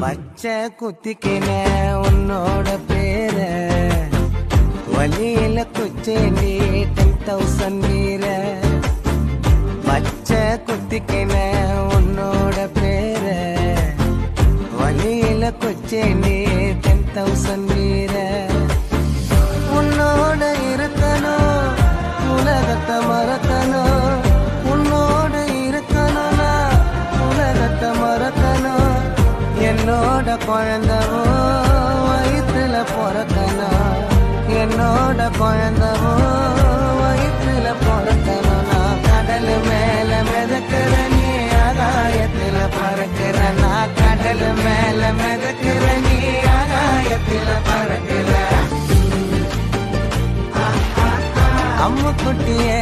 பச்சை குத்திக்கின உன்னோட பேர வழியில குச்சேண்டி 10,000 மீற பச்சை குத்திக்கின உன்னோட பேர வழியில குச்சேண்டி 10,000 மீற உன்னோட இருக்கணும் உலகத்தை மறக்கணும் உன்னோட இருக்கணும்னா உலகத்தை மறக்கணும் என்னோட குழந்தவோ வயிற்றுல பிறக்கணும் என்னோட குழந்தவோ வயிற்றுல பிறக்கணும் நான் கடல் மேல மிதக்கிற நீ ஆகாயத்துல பறக்கிற நான் கடல் மேல மிதக்கிற நீ ஆகாயத்துல பறக்கிற அம்மு குட்டியே